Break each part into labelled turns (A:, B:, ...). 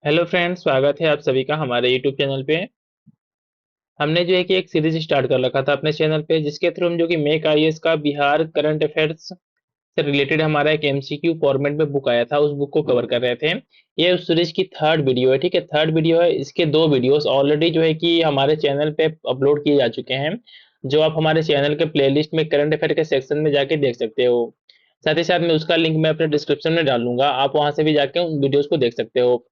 A: Hello friends, स्वागत है आप सभी का हमारे यूट्यूब चैनल पे। हमने जो है कि एक सीरीज स्टार्ट कर रखा था अपने चैनल पे, जिसके थ्रू हम जो कि मेक आईएएस का बिहार करंट अफेयर्स से रिलेटेड हमारा एक एमसीक्यू फॉर्मेट में बुक आया था, उस बुक को कवर कर रहे थे। ये उस सीरीज की थर्ड वीडियो है, ठीक है। थर्ड वीडियो है। इसके दो वीडियोस ऑलरेडी जो है कि हमारे चैनल पे अपलोड किए जा चुके हैं, जो आप हमारे चैनल के प्लेलिस्ट में करंट अफेयर के सेक्शन में जाके देख सकते हो। साथ ही साथ मैं उसका लिंक मैं अपने डिस्क्रिप्शन में डालूंगा, आप वहां से भी जाके उन वीडियोस को देख सकते हो।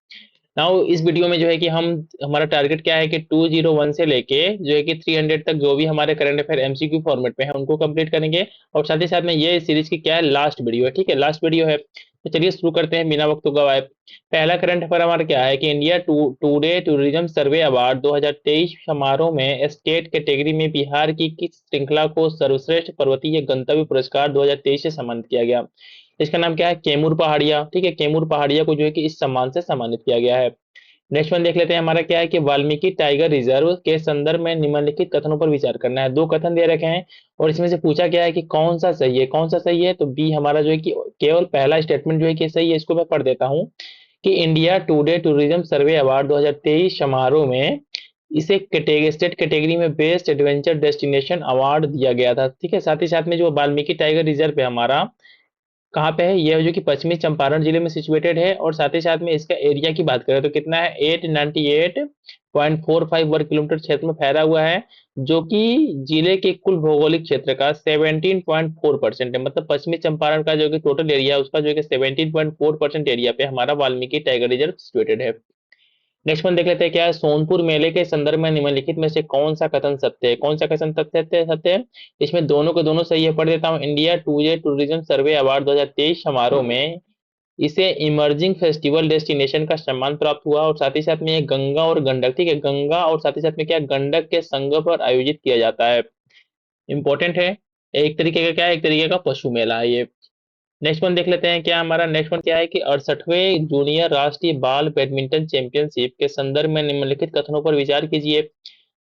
A: नाउ इस वीडियो में जो है कि हम हमारा टारगेट क्या है कि 201 से लेके जो है कि 300 तक जो भी हमारे करंट अफेयर एमसीक्यू फॉर्मेट पे है उनको कंप्लीट करेंगे। और साथ ही साथ में ये सीरीज की क्या है, लास्ट वीडियो है, ठीक है, लास्ट वीडियो है। तो चलिए शुरू करते हैं बिना वक्त गवाए। पहला करंट अफेयर हमारा क्या है कि इंडिया टुडे टूरिज्म सर्वे अवार्ड 2023 समारोह में स्टेट कैटेगरी में बिहार की किस श्रृंखला को सर्वश्रेष्ठ पर्वतीय गंतव्य पुरस्कार 2023 से सम्मानित किया गया। इसका नाम क्या है, कैमूर पहाड़िया, ठीक है। कैमूर पहाड़िया को जो है कि इस सम्मान से सम्मानित किया गया है। नेक्स्ट वन देख लेते हैं, हमारा क्या है कि वाल्मीकि टाइगर रिजर्व के संदर्भ में निम्नलिखित कथनों पर विचार करना है। दो कथन दे रखे हैं और इसमें से पूछा गया है कि कौन सा सही है, कौन सा सही है। तो बी हमारा जो है कि केवल पहला स्टेटमेंट जो है कि सही है, इसको मैं पढ़ देता हूँ कि इंडिया टुडे टूरिज्म सर्वे अवार्ड 2023 समारोह में इसे स्टेट कैटेगरी में बेस्ट एडवेंचर डेस्टिनेशन अवार्ड दिया गया था, ठीक है। साथ ही साथ में जो वाल्मीकि टाइगर रिजर्व है हमारा, कहाँ पे है, यह जो कि पश्चिमी चंपारण जिले में सिचुएटेड है। और साथ ही साथ में इसका एरिया की बात करें तो कितना है, 898.45 वर्ग किलोमीटर क्षेत्र में फैला हुआ है, जो कि जिले के कुल भौगोलिक क्षेत्र का 17.4% है। मतलब पश्चिमी चंपारण का जो कि टोटल एरिया है उसका जो है कि 17.4% एरिया पे हमारा वाल्मीकि टाइगर रिजर्व सिचुएटेड है। नेक्स्ट वन देख लेते हैं, क्या है, सोनपुर मेले के संदर्भ में निम्नलिखित में से कौन सा कथन सत्य है, कौन सा कथन सत्य है। इसमें दोनों के दोनों सही है, पढ़ देता हूँ। इंडिया टूजे टूरिज्म सर्वे अवार्ड 2023 समारोह में इसे इमर्जिंग फेस्टिवल डेस्टिनेशन का सम्मान प्राप्त हुआ। और साथ ही साथ में ये गंगा और गंडक, ठीक है, गंगा और साथ ही साथ में क्या, गंडक के संगम पर आयोजित किया जाता है। इंपॉर्टेंट है। एक तरीके का क्या है, एक तरीके का पशु मेला है ये। नेक्स्ट वन देख लेते हैं, क्या हमारा नेक्स्ट वन क्या है कि 68वें जूनियर राष्ट्रीय बाल बैडमिंटन चैंपियनशिप के संदर्भ में निम्नलिखित कथनों पर विचार कीजिए।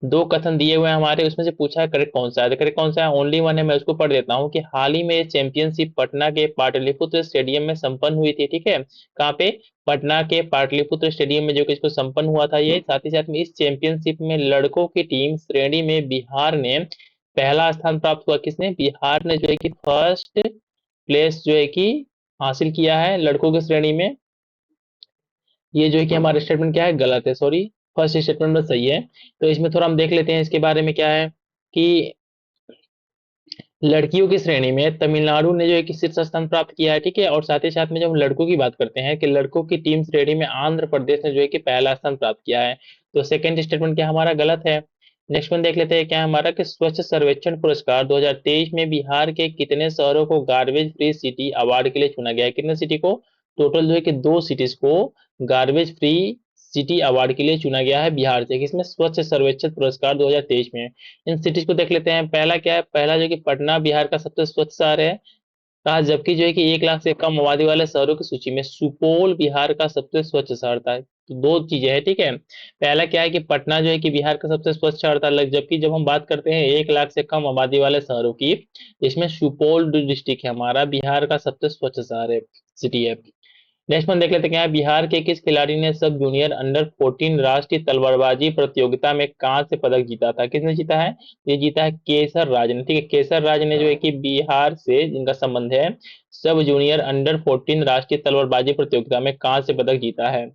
A: दो कथन दिए हुए हैं हमारे, उसमें से पूछा है करेक्ट कौन सा है। करेक्ट कौन सा है, ओनली वन है। मैं उसको पढ़ देता हूँ कि हाल ही में ये चैंपियनशिप पटना के पाटलिपुत्र स्टेडियम में संपन्न हुई थी, ठीक है। कहाँ पे, पटना के पाटलिपुत्र स्टेडियम में जो कि इसको संपन्न हुआ था ये। साथ ही साथ में इस चैंपियनशिप में लड़कों की टीम श्रेणी में बिहार ने पहला स्थान प्राप्त हुआ। किसने, बिहार ने जो है कि फर्स्ट प्लेस जो है कि हासिल किया है लड़कों की श्रेणी में। ये जो है कि हमारा स्टेटमेंट क्या है, गलत है, सॉरी। फर्स्ट स्टेटमेंट में सही है। तो इसमें थोड़ा हम देख लेते हैं इसके बारे में क्या है कि लड़कियों की श्रेणी में तमिलनाडु ने जो है कि शीर्ष स्थान प्राप्त किया है, ठीक है। और साथ ही साथ में जब हम लड़कों की बात करते हैं कि लड़कों की टीम श्रेणी में आंध्र प्रदेश ने जो है कि पहला स्थान प्राप्त किया है। तो सेकंड स्टेटमेंट क्या हमारा गलत है। नेक्स्ट वन देख लेते हैं, क्या हमारा कि स्वच्छ सर्वेक्षण पुरस्कार 2023 में बिहार के कितने शहरों को गार्बेज फ्री सिटी अवार्ड के लिए चुना गया है। कितने सिटी को, टोटल जो है कि दो सिटीज को गार्बेज फ्री सिटी अवार्ड के लिए चुना गया है बिहार से, किसमें, स्वच्छ सर्वेक्षण पुरस्कार 2023 में। इन सिटीज को देख लेते हैं। पहला क्या है, पहला जो कि पटना बिहार का सबसे स्वच्छ शहर है, कहा। जबकि जो है कि 1 लाख से कम आबादी वाले शहरों की सूची में सुपौल बिहार का सबसे स्वच्छ शहर था। तो दो चीजें हैं, ठीक है। पहला क्या है कि पटना जो है कि बिहार का सबसे स्वच्छ शहर था, जबकि जब हम बात करते हैं 1 लाख से कम आबादी वाले शहरों की, इसमें सुपौल डिस्ट्रिक्ट है हमारा बिहार का सबसे स्वच्छ शहर है, सिटी है। नेक्स्ट वन देख लेते हैं, क्या है, बिहार के किस खिलाड़ी ने सब जूनियर अंडर 14 राष्ट्रीय तलवारबाजी प्रतियोगिता में कांस्य पदक जीता था। किसने जीता है, ये जीता है केसर राज ने, ठीक है। केसर राज ने जो है कि बिहार से जिनका संबंध है, सब जूनियर अंडर 14 राष्ट्रीय तलवारबाजी प्रतियोगिता में कांस्य पदक जीता है।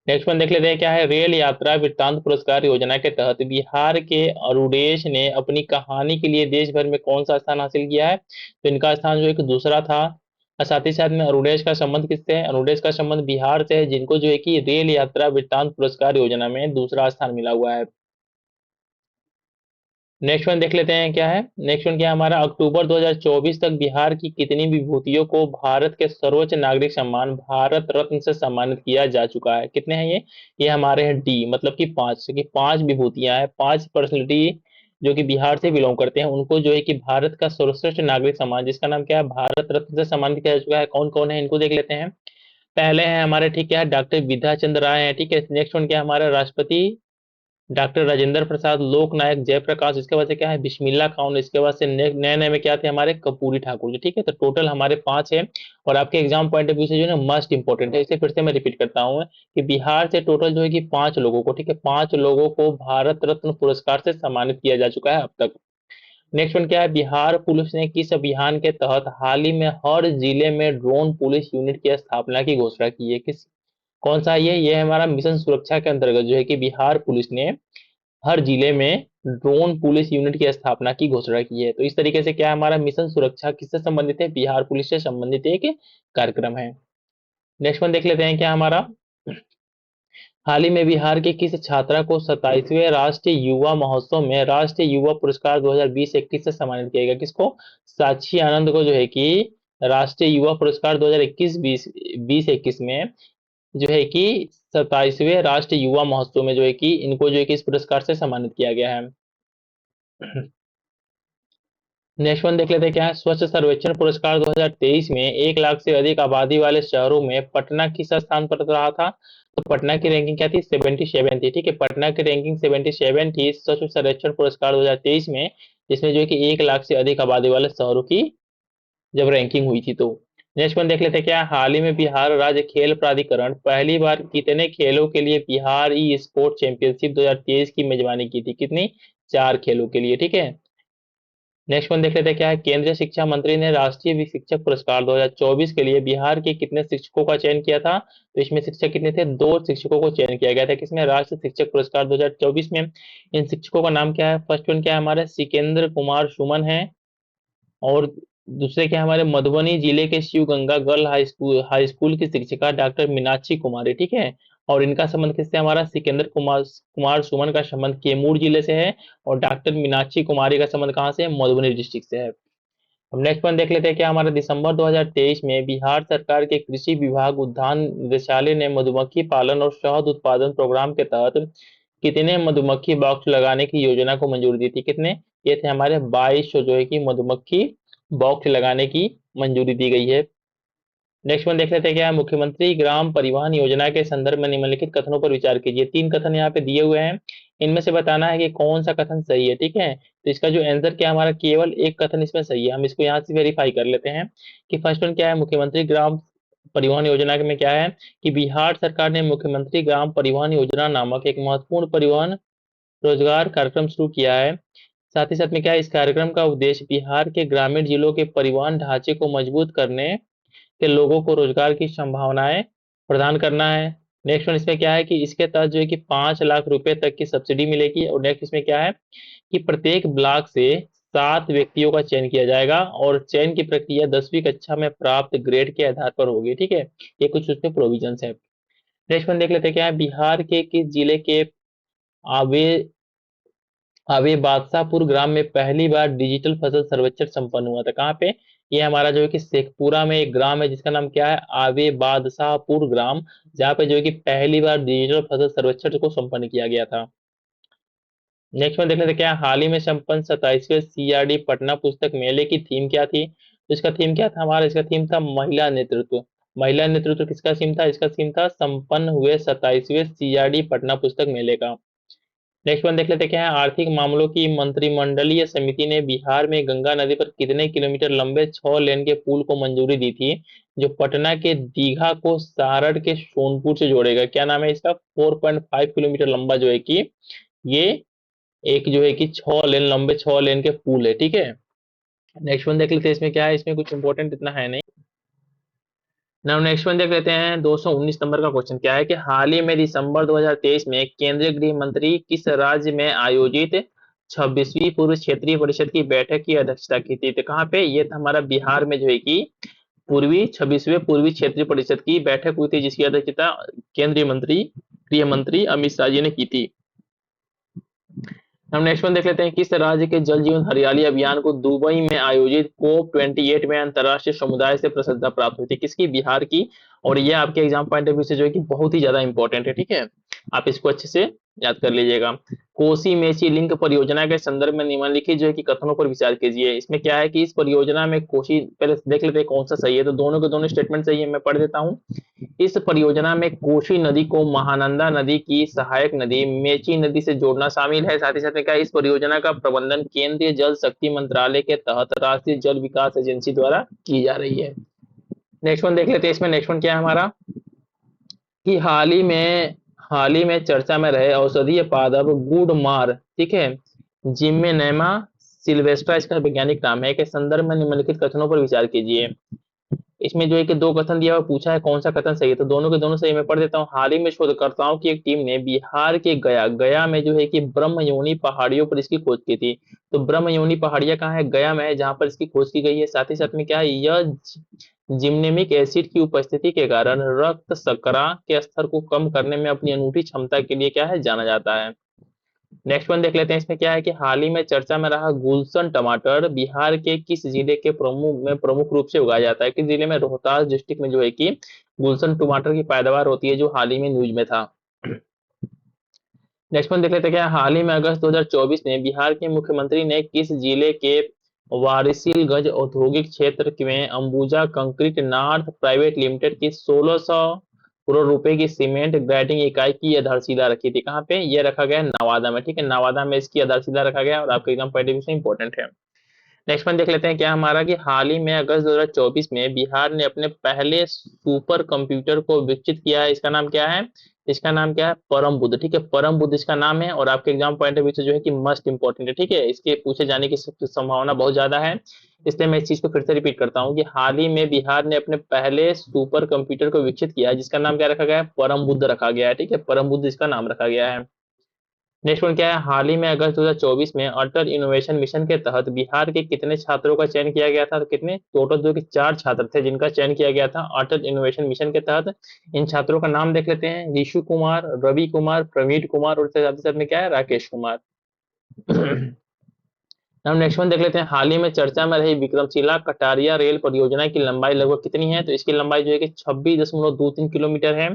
A: नेक्स्ट वन देख लेते हैं, क्या है, रेल यात्रा वृत्तांत पुरस्कार योजना के तहत बिहार के अरुणेश ने अपनी कहानी के लिए देश भर में कौन सा स्थान हासिल किया है। तो इनका स्थान जो है कि दूसरा था। और साथ ही साथ में अरुणेश का संबंध किससे है, अरुणेश का संबंध बिहार से है, जिनको जो है कि रेल यात्रा वृत्तांत पुरस्कार योजना में दूसरा स्थान मिला हुआ है। नेक्स्ट वन देख लेते हैं, क्या है, नेक्स्ट वन क्या है हमारा, अक्टूबर 2024 तक बिहार की कितनी विभूतियों को भारत के सर्वोच्च नागरिक सम्मान भारत रत्न से सम्मानित किया जा चुका है। कितने हैं ये हमारे हैं डी, मतलब कि पांच, कि पांच विभूतियां हैं, पांच पर्सनलिटी जो कि बिहार से बिलोंग करते हैं, उनको जो है कि भारत का सर्वश्रेष्ठ नागरिक सम्मान जिसका नाम क्या है, भारत रत्न से सम्मानित किया जा चुका है। कौन कौन है इनको देख लेते हैं। पहले है हमारे, ठीक है, डॉक्टर विद्या चंद्र राय है, ठीक है। नेक्स्ट वन क्या है हमारा, राष्ट्रपति डॉक्टर राजेंद्र प्रसाद, लोकनायक जयप्रकाश, इसके बाद से क्या है बिस्मिल्लाह खान, इसके बाद से नए नए में क्या थे हमारे कपूरी ठाकुर जी। ठीक है, तो टोटल हमारे 5 है। और आपके एग्जाम पॉइंट ऑफ व्यू से जो है ना मस्ट इंपॉर्टेंट है, इसे फिर से मैं रिपीट करता हूँ कि बिहार से टोटल जो है कि 5 लोगों को, ठीक है, 5 लोगों को भारत रत्न पुरस्कार से सम्मानित किया जा चुका है अब तक। नेक्स्ट वन क्या है, बिहार पुलिस ने किस अभियान के तहत हाल ही में हर जिले में ड्रोन पुलिस यूनिट की स्थापना की घोषणा की है? किस कौन सा ये है हमारा मिशन सुरक्षा के अंतर्गत जो है कि बिहार पुलिस ने हर जिले में ड्रोन पुलिस यूनिट की स्थापना की घोषणा की है। तो इस तरीके से क्या है हमारा मिशन सुरक्षा किससे संबंधित है, बिहार पुलिस से संबंधित एक कार्यक्रम है। नेक्स्ट वन देख लेते हैं क्या हमारा, हाल ही में बिहार के किस छात्रा को 27वें राष्ट्रीय युवा महोत्सव में राष्ट्रीय युवा पुरस्कार 2020-21 से सम्मानित किया गया? किसको? साक्षी आनंद को जो है कि राष्ट्रीय युवा पुरस्कार 2021 में जो है कि 27वें राष्ट्रीय युवा महोत्सव में जो है कि इनको जो है कि इस पुरस्कार से सम्मानित किया गया है। नेक्स्ट वन देख लेते हैं क्या है, स्वच्छ सर्वेक्षण पुरस्कार 2023 में 1 लाख से अधिक आबादी वाले शहरों में पटना किस स्थान पर रहा था? तो पटना की रैंकिंग क्या थी? 77 थी। ठीक है, पटना की रैंकिंग 77 थी स्वच्छ सर्वेक्षण पुरस्कार 2023 में, जिसमें जो है कि 1 लाख से अधिक आबादी वाले शहरों की जब रैंकिंग हुई थी। तो नेक्स्ट वन देख लेते हैं क्या, हाल ही में बिहार राज्य खेल प्राधिकरण पहली बार कितने खेलों के लिए बिहार ई स्पोर्ट चैंपियनशिप 2023 की मेजबानी की थी? कितनी? 4 खेलों के लिए। ठीक है, नेक्स्ट वन देख लेते हैं क्या है, केंद्रीय शिक्षा मंत्री ने राष्ट्रीय शिक्षक पुरस्कार 2024 के लिए बिहार के कितने शिक्षकों का चयन किया था? तो इसमें शिक्षक कितने थे? 2 शिक्षकों को चयन किया गया था। किसमें? राष्ट्रीय शिक्षक पुरस्कार 2024 में। इन शिक्षकों का नाम क्या है? फर्स्ट वन क्या है हमारे सिकेंद्र कुमार सुमन है, और दूसरे क्या है हमारे मधुबनी जिले के Shiv Ganga girl high school की शिक्षिका डॉक्टर मीनाक्षी कुमारी। ठीक है, और इनका संबंध किससे? हमारा सिकंदर कुमार कुमार सुमन का संबंध कैमूर जिले से है, और डॉक्टर मीनाक्षी कुमारी का संबंध कहाँ से है? मधुबनी डिस्ट्रिक्ट से है। अब नेक्स्ट वन देख लेते हैं क्या हमारा, दिसंबर 2023 में बिहार सरकार के कृषि विभाग उद्यान निदेशालय ने मधुमक्खी पालन और शहद उत्पादन प्रोग्राम के तहत कितने मधुमक्खी बॉक्स लगाने की योजना को मंजूरी दी थी? कितने? ये थे हमारे 22 जो है कि मधुमक्खी बॉक्स लगाने की मंजूरी दी गई है। नेक्स्ट वन देख लेते हैं क्या है, मुख्यमंत्री ग्राम परिवहन योजना के संदर्भ में निम्नलिखित कथनों पर विचार कीजिए। 3 कथन यहाँ पे दिए हुए हैं, इनमें से बताना है कि कौन सा कथन सही है। ठीक है, तो इसका जो आंसर क्या है हमारा, केवल एक कथन इसमें सही है। हम इसको यहाँ से वेरीफाई कर लेते हैं कि फर्स्ट वन क्या है, मुख्यमंत्री ग्राम परिवहन योजना में क्या है कि बिहार सरकार ने मुख्यमंत्री ग्राम परिवहन योजना नामक एक महत्वपूर्ण परिवहन रोजगार कार्यक्रम शुरू किया है। साथ ही साथ में क्या है, इस कार्यक्रम का उद्देश्य बिहार के ग्रामीण जिलों के परिवहन ढांचे को मजबूत करने के लोगों को रोजगार की संभावनाएं प्रदान करना है। नेक्स्ट वन इसमें क्या है कि इसके तहत जो है कि 5 लाख रुपए तक की सब्सिडी मिलेगी। और नेक्स्ट इसमें क्या है कि प्रत्येक ब्लॉक से 7 व्यक्तियों का चयन किया जाएगा, और चयन की प्रक्रिया 10वीं कक्षा में प्राप्त ग्रेड के आधार पर होगी। ठीक है, ये कुछ उसमें प्रोविजंस है। नेक्स्ट वन देख लेते हैं क्या है, बिहार के किस जिले के आवे अभी बादशाहपुर ग्राम में पहली बार डिजिटल फसल सर्वेक्षण संपन्न हुआ था? कहाँ पे? ये हमारा जो है कि शेखपुरा में एक ग्राम है जिसका नाम क्या है, आवे बादशाहपुर ग्राम, जहाँ पे जो है कि पहली बार डिजिटल फसल सर्वेक्षण को संपन्न किया गया था। नेक्स्ट में देख लेते हैं क्या है, हाल ही में संपन्न 27वें CRD पटना पुस्तक मेले की थीम क्या थी? तो इसका थीम क्या था हमारा, इसका थीम था महिला नेतृत्व। महिला नेतृत्व किसका थीम था? इसका थीम था संपन्न हुए 27वें CRD पटना पुस्तक मेले का। नेक्स्ट वन देख लेते हैं क्या है, आर्थिक मामलों की मंत्रिमंडलीय समिति ने बिहार में गंगा नदी पर कितने किलोमीटर लंबे 6 लेन के पुल को मंजूरी दी थी, जो पटना के दीघा को सारण के सोनपुर से जोड़ेगा? क्या नाम है इसका? 4.5 किलोमीटर लंबा जो है कि ये एक जो है कि 6 लेन के पुल है। ठीक है, नेक्स्ट वन देख लेते हैं इसमें क्या है, इसमें कुछ इंपॉर्टेंट इतना है नहीं। नाउ नेक्स्ट वन देख लेते हैं, 219 नंबर का क्वेश्चन क्या है कि हाल ही में दिसंबर 2023 में केंद्रीय गृह मंत्री किस राज्य में आयोजित 26वीं पूर्व क्षेत्रीय परिषद की बैठक की अध्यक्षता की थी? तो कहाँ पे? ये था हमारा बिहार में जो है कि पूर्वी 26वें पूर्वी क्षेत्रीय परिषद की बैठक हुई थी, जिसकी अध्यक्षता केंद्रीय मंत्री गृह मंत्री अमित शाह जी ने की थी। हम नेक्स्ट वन देख लेते हैं, किस राज्य के जल जीवन हरियाली अभियान को दुबई में आयोजित COP28 में अंतर्राष्ट्रीय समुदाय से प्रशंसा प्राप्त हुई थी? किसकी? बिहार की। और ये आपके एग्जाम पॉइंट ऑफ व्यू से जो है कि बहुत ही ज्यादा इंपॉर्टेंट है। ठीक है, आप इसको अच्छे से याद कर लीजिएगा। कोसी मेची लिंक परियोजना के संदर्भ में निम्नलिखित जो है कि कथनों पर विचार कीजिए। इसमें क्या है कि इस परियोजना में कोसी, पहले देख लेते हैं कौन सा सही है। तो दोनों के दोनों स्टेटमेंट सही है, मैं पढ़ देता हूँ इस परियोजना में कोसी नदी को महानंदा नदी की सहायक नदी मेची नदी से जोड़ना शामिल है। साथ ही साथ में क्या है, इस परियोजना का प्रबंधन केंद्रीय जल शक्ति मंत्रालय के तहत राष्ट्रीय जल विकास एजेंसी द्वारा की जा रही है। नेक्स्ट वन देख लेते हैं। इसमें नेक्स्ट वन क्या है हमारा कि हाल ही में चर्चा में रहे औषधीय पादप गुडमार, ठीक है, जिम्मेनेमा सिल्वेस्ट्रा इसका वैज्ञानिक नाम है, के संदर्भ में निम्नलिखित कथनों पर विचार कीजिए। इसमें जो है कि दो कथन दिया हुआ पूछा है कौन सा कथन सही है, तो दोनों के दोनों सही मैं पढ़ देता हूँ। हाल ही में शोधकर्ताओं की एक टीम ने बिहार के गया में जो है कि ब्रह्मयोनी पहाड़ियों पर इसकी खोज की थी। तो ब्रह्मयोनी पहाड़ियां कहाँ है, गया में है, जहां पर इसकी खोज की गई है। साथ ही साथ में क्या है, यह जिम्नेमिक एसिड की उपस्थिति के कारण रक्त शर्करा के स्तर को कम करने में अपनी अनूठी क्षमता के लिए क्या है, जाना जाता है। नेक्स्ट वन देख लेते हैं। इसमें क्या है कि हाल ही में चर्चा में रहा गुलशन टमाटर बिहार के किस जिले के प्रमुख रूप से उगाया जाता है, किस जिले में, रोहतास डिस्ट्रिक्ट में जो है कि गुलशन टमाटर की पैदावार होती है, जो हाल ही में न्यूज में था। नेक्स्ट वन देख लेते हैं। क्या हाल ही में अगस्त 2024 में बिहार के मुख्यमंत्री ने किस जिले के वारिसिलगंज औद्योगिक क्षेत्र में Ambuja concrete north private limited की 1600 करोड़ रुपए की सीमेंट ग्राइंडिंग इकाई की आधारशिला रखी थी। कहाँ पे ये रखा गया है, नवादा में, ठीक है, नवादा में इसकी आधारशिला रखा गया और आपके एग्जाम पॉइंट ऑफ व्यू से इंपॉर्टेंट है। नेक्स्ट वन देख लेते हैं। क्या हमारा कि हाल ही में अगस्त 2024 में बिहार ने अपने पहले सुपर कंप्यूटर को विकसित किया है। इसका नाम क्या है, इसका नाम क्या है, परम बुद्ध, ठीक है, परम बुद्ध इसका नाम है और आपके एग्जाम पॉइंट ऑफ व्यू से जो है कि मस्ट इंपॉर्टेंट है, ठीक है, इसके पूछे जाने की संभावना बहुत ज्यादा है। इसलिए मैं इस चीज को फिर से रिपीट करता हूँ कि हाल ही में बिहार ने अपने पहले सुपर कंप्यूटर को विकसित किया है, जिसका नाम क्या रखा गया है, परम बुद्ध रखा गया है, ठीक है, परम बुद्ध इसका नाम रखा गया है। नेक्स्ट वन क्या है, हाल ही में अगस्त 2024 में अटल इनोवेशन मिशन के तहत बिहार के कितने छात्रों का चयन किया गया था, तो कितने, टोटल जो कि 4 छात्र थे जिनका चयन किया गया था अटल इनोवेशन मिशन के तहत। इन छात्रों का नाम देख लेते हैं, ऋषु कुमार, रवि कुमार, प्रवीण कुमार और साथ ही साथ में क्या है, राकेश कुमार। हम नेक्स्ट वन देख लेते हैं। हाल ही में चर्चा में रही विक्रमशिला कटारिया रेल परियोजना की लंबाई लगभग कितनी है, तो इसकी लंबाई जो है कि 26.23 किलोमीटर है।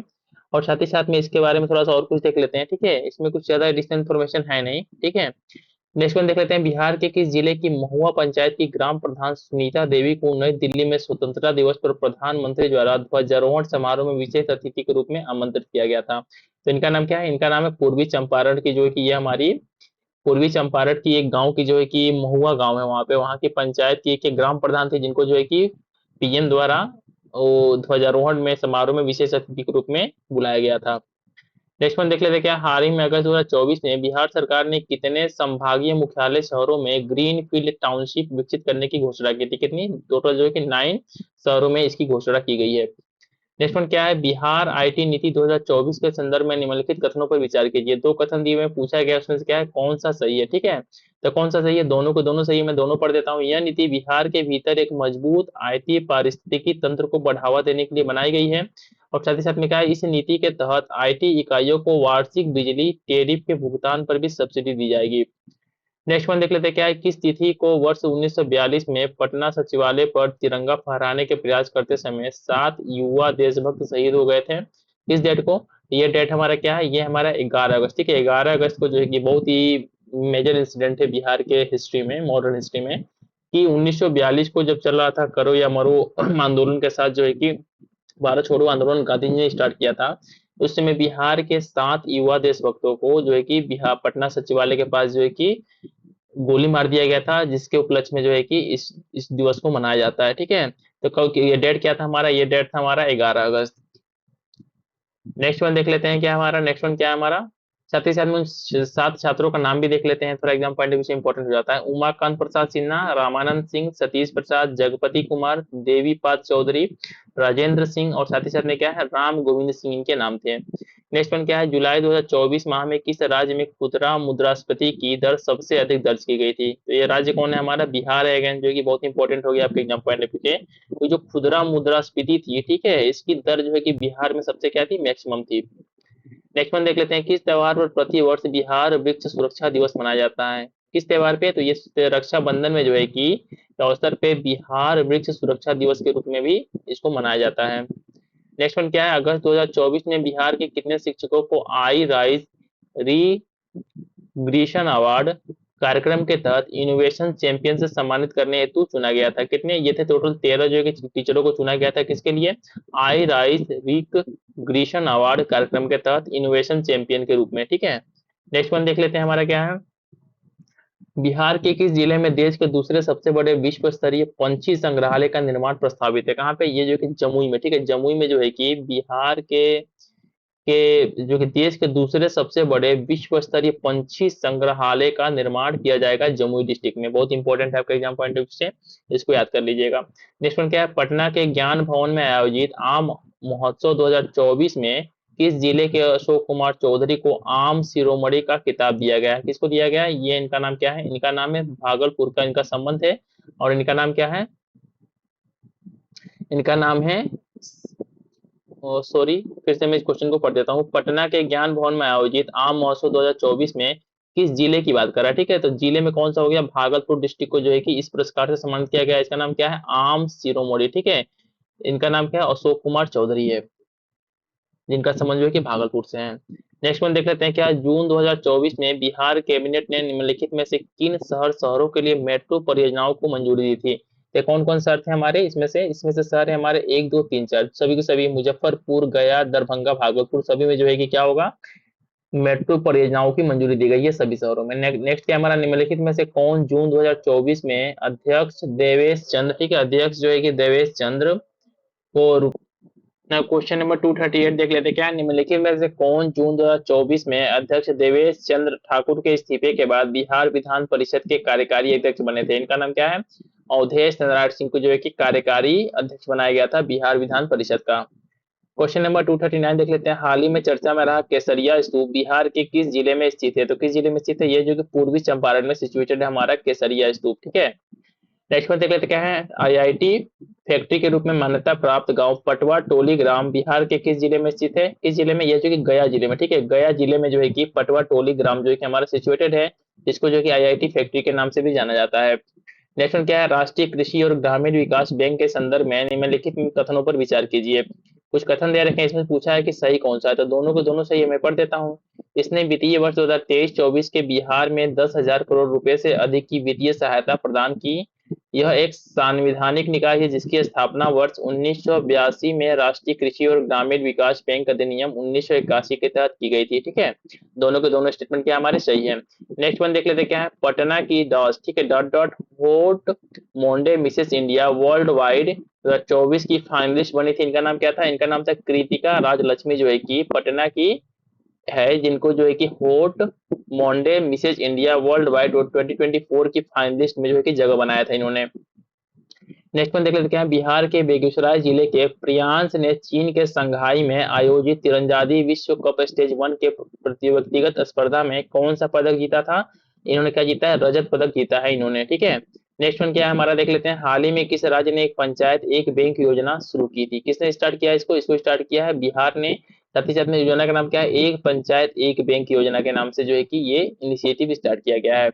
A: और साथ ही साथ में इसके बारे में थोड़ा सा और कुछ देख लेते हैं, ठीक है, इसमें कुछ ज्यादा एडिशनल इन्फॉर्मेशन है नहीं, ठीक है। नेक्स्ट वन देख लेते हैं। बिहार के किस जिले की महुआ पंचायत की ग्राम प्रधान सुनीता देवी को नई दिल्ली में स्वतंत्रता दिवस पर प्रधानमंत्री द्वारा ध्वजारोहण समारोह में विशेष अतिथि के रूप में आमंत्रित किया गया था, तो इनका नाम क्या है, इनका नाम है पूर्वी चंपारण की जो है कि ये हमारी पूर्वी चंपारण की एक गांव की जो है कि महुआ गांव है, वहां पे वहां की पंचायत की एक ग्राम प्रधान थे जिनको जो है कि पीएम द्वारा वो ध्वजारोहण में समारोह में विशेष अतिथि के रूप में बुलाया गया था। नेक्स्ट वन देख लेते हैं। क्या हाल ही में अगस्त 2024 में बिहार सरकार ने कितने संभागीय मुख्यालय शहरों में ग्रीन फील्ड टाउनशिप विकसित करने की घोषणा की थी, कितनी, टोटल जो है कि 9 शहरों में इसकी घोषणा की गई है। नेक्स्ट वन क्या है, बिहार आईटी नीति 2024 के संदर्भ में निम्नलिखित कथनों पर विचार कीजिए। दो कथन दिए हुए हैं, पूछा गया उसमें से क्या है, कौन सा सही है, ठीक है, तो कौन सा सही है, दोनों को दोनों सही है, मैं दोनों पढ़ देता हूँ। यह नीति बिहार के भीतर एक मजबूत आईटी पारिस्थितिकी तंत्र को बढ़ावा देने के लिए बनाई गई है और साथ ही साथ में क्या है, इस नीति के तहत आईटी इकाइयों को वार्षिक बिजली टेरिफ के भुगतान पर भी सब्सिडी दी जाएगी। नेक्स्ट वन देख लेते हैं। क्या है, किस तिथि को वर्ष 1942 में पटना सचिवालय पर तिरंगा फहराने के प्रयास करते समय 7 युवा देशभक्त शहीद हो गए थे, किस डेट को, ये डेट हमारा क्या है, ये हमारा 11 अगस्त, ठीक है, 11 अगस्त को जो है कि बहुत ही मेजर इंसिडेंट है बिहार के हिस्ट्री में, मॉडर्न हिस्ट्री में, कि 1942 को जब चल रहा था करो या मरो आंदोलन के साथ जो है कि भारत छोड़ो आंदोलन गांधी जी ने स्टार्ट किया था। उस समय बिहार के 7 युवा देशभक्तों को जो है कि बिहार पटना सचिवालय के पास जो है कि गोली मार दिया गया था, जिसके उपलक्ष्य में जो है कि इस दिवस को मनाया जाता है, ठीक है। तो कब ये डेट क्या था हमारा, ये डेट था हमारा 11 अगस्त। नेक्स्ट वन देख लेते हैं। क्या हमारा नेक्स्ट वन क्या है हमारा, साथ ही साथ में 7 छात्रों का नाम भी देख लेते हैं, थोड़ा एग्जाम पॉइंट ऑफ व्यू से इंपॉर्टेंट हो जाता है। उमाकांत प्रसाद सिन्हा, रामानंद सिंह, सतीश प्रसाद, जगपति कुमार, देवीपाद चौधरी, राजेंद्र सिंह और साथ ही साथ में क्या है, राम गोविंद सिंह इनके नाम थे। नेक्स्ट वन क्या है, जुलाई 2024 माह में किस राज्य में खुदरा मुद्रास्फीति की दर सबसे अधिक दर्ज की गई थी, तो ये राज्य कौन है हमारा, बिहार है अगेन, जो कि बहुत इंपॉर्टेंट हो गया आपके एग्जाम पॉइंट ऑफ व्यू से। तो जो खुदरा मुद्रास्फीति थी, ठीक है, इसकी दर जो है कि बिहार में सबसे क्या थी, मैक्सिमम थी। नेक्स्ट वन देख लेते हैं। किस त्योहार पर प्रति वर्ष बिहार वृक्ष सुरक्षा दिवस मनाया जाता है, किस त्योहार पे, तो ये रक्षाबंधन में जो है कि अवसर पे बिहार वृक्ष सुरक्षा दिवस के रूप में भी इसको मनाया जाता है। नेक्स्ट वन क्या है, अगस्त 2024 में बिहार के कितने शिक्षकों को आई राइज री ग्रीशन अवार्ड कार्यक्रम के तहत इनोवेशन चैंपियन से सम्मानित करने हेतु चुना गया था। कितने ये थे टोटल 13 जो है कि टीचरों को चुना गया था, किसके लिए? आई राइस रिकग्निशन अवार्ड कार्यक्रम के तहत इनोवेशन चैंपियन के रूप में। ठीक है, नेक्स्ट वन देख लेते हैं हमारा क्या है। बिहार के किस जिले में देश के दूसरे सबसे बड़े विश्व स्तरीय पंछी संग्रहालय का निर्माण प्रस्तावित है? कहाँ पे? ये जो कि जमुई में। ठीक है, जमुई में जो है कि बिहार के जो कि देश के दूसरे सबसे बड़े विश्व स्तरीय पंछी संग्रहालय का निर्माण किया जाएगा जमुई डिस्ट्रिक्ट में। बहुत इंपॉर्टेंट है आपका एग्जाम पॉइंट ऑफ व्यू से, इसको याद कर लीजिएगा। नेक्स्ट वन क्या है? पटना के ज्ञान भवन में आयोजित आम महोत्सव 2024 में किस जिले के अशोक कुमार चौधरी को आम शिरोमणि का खिताब दिया गया है? किसको दिया गया है? ये इनका नाम क्या है? इनका नाम है, भागलपुर का इनका संबंध है, और इनका नाम क्या है? इनका नाम है, सॉरी, फिर से मैं इस क्वेश्चन को पढ़ देता हूँ। पटना के ज्ञान भवन में आयोजित आम महोत्सव 2024 में किस जिले की बात कर रहा है? ठीक है, तो जिले में कौन सा हो गया? भागलपुर डिस्ट्रिक्ट को जो है कि इस पुरस्कार से सम्मानित किया गया। इसका नाम क्या है? आम शिरोमणि। ठीक है, इनका नाम क्या है? अशोक कुमार चौधरी है, जिनका संबंध जो है कि भागलपुर से है। नेक्स्ट वन देख लेते हैं क्या। जून 2024 में बिहार कैबिनेट ने निम्नलिखित में से किन शहरों के लिए मेट्रो परियोजनाओं को मंजूरी दी थी? तो कौन कौन शहर थे हमारे इसमें से शहर है हमारे 1 2 3 4, सभी के सभी मुजफ्फरपुर, गया, दरभंगा, भागलपुर, सभी में जो है कि क्या होगा? मेट्रो परियोजनाओं की मंजूरी दी गई है सभी शहरों में। नेक्स्ट क्या हमारा? निम्नलिखित में से कौन जून 2024 में अध्यक्ष देवेश चंद्र, ठीक है, अध्यक्ष जो है कि देवेश चंद्र को क्वेश्चन नंबर 238 देख लेते हैं क्या। निम्नलिखित में से कौन जून 2024 में अध्यक्ष देवेश चंद्र ठाकुर के इस्तीफे के बाद बिहार विधान परिषद के कार्यकारी अध्यक्ष बने थे? इनका नाम क्या है? अवधेश नारायण सिंह को जो है कि कार्यकारी अध्यक्ष बनाया गया था बिहार विधान परिषद का। क्वेश्चन नंबर 239 देख लेते हैं। हाल ही में चर्चा में रहा केसरिया स्तूप बिहार के किस जिले में स्थित है? तो किस जिले में स्थित है? ये जो कि पूर्वी चंपारण में सिचुएटेड है हमारा केसरिया स्तूप। ठीक है, नेक्स्ट में देख लेते क्या है। आईआईटी फैक्ट्री के रूप में मान्यता प्राप्त गांव पटवा टोली ग्राम बिहार के किस जिले में स्थित है? किस जिले में? यह जो कि गया जिले में। ठीक है, गया जिले में जो है कि पटवा टोली ग्राम जो है कि हमारा सिचुएटेड है, जिसको जो कि आईआईटी फैक्ट्री के नाम से भी जाना जाता है। नेक्स्ट वन क्या है। राष्ट्रीय कृषि और ग्रामीण विकास बैंक के संदर्भ में निम्नलिखित कथनों पर विचार कीजिए। कुछ कथन दे रखे हैं, इसमें पूछा है कि सही कौन सा है, तो दोनों को दोनों सही है, मैं पढ़ देता हूँ। इसने वित्तीय वर्ष 2023-24 के बिहार में 10,000 करोड़ रुपए से अधिक की वित्तीय सहायता प्रदान की। यह एक सांविधानिक निकाय है जिसकी स्थापना वर्ष 1982 में राष्ट्रीय कृषि और ग्रामीण विकास बैंक अधिनियम 1981 के तहत की गई थी। ठीक है, दोनों के दोनों स्टेटमेंट क्या हमारे सही है। नेक्स्ट वन देख लेते क्या है। पटना की डॉस, ठीक है, dot dot Haute Monde Mrs India World Wide 2024 की फाइनलिस्ट बनी थी। इनका नाम क्या था? इनका नाम था कृतिका राजलक्ष्मी, जो है कि पटना की है, जिनको जो है कि Haute Monde Mrs India World Wide 2024 की फाइनलिस्ट में जो है कि जगह बनाया था इन्होंने। नेक्स्ट वन देख लेते हैं। बिहार के बेगूसराय जिले के प्रियांश ने चीन के संघाई में आयोजित तीरंदाजी विश्व कप स्टेज 1 के व्यक्तिगत स्पर्धा में कौन सा पदक जीता था? इन्होंने क्या जीता है? रजत पदक जीता है इन्होंने। ठीक है, नेक्स्ट वन क्या है हमारा? देख लेते हैं। हाल ही में किस राज्य ने एक पंचायत एक बैंक योजना शुरू की थी? किसने स्टार्ट किया इसको स्टार्ट किया है बिहार ने। साथ ही साथ में योजना का नाम क्या है? एक पंचायत एक बैंक योजना के नाम से जो है कि ये इनिशिएटिव स्टार्ट किया गया है।